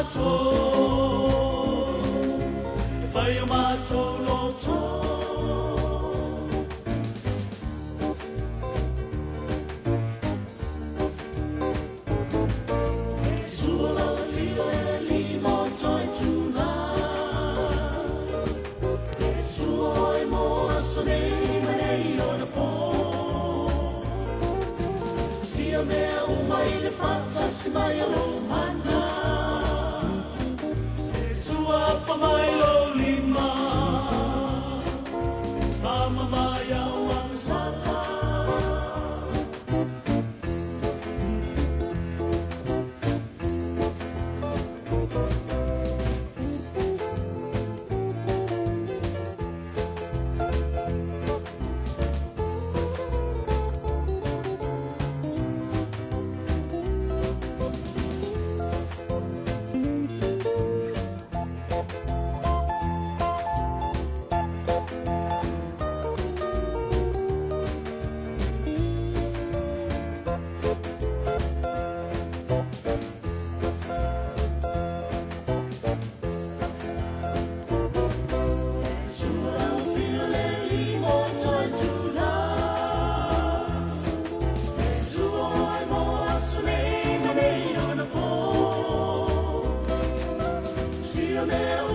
Matou, Vai o Matou lotou. Sua la file limo toi tuna. Sua mo asone mane on the phone. Sia me umai le fata si mai lo mana. Sua pamai lo lima. Tama maya wang sata. Meu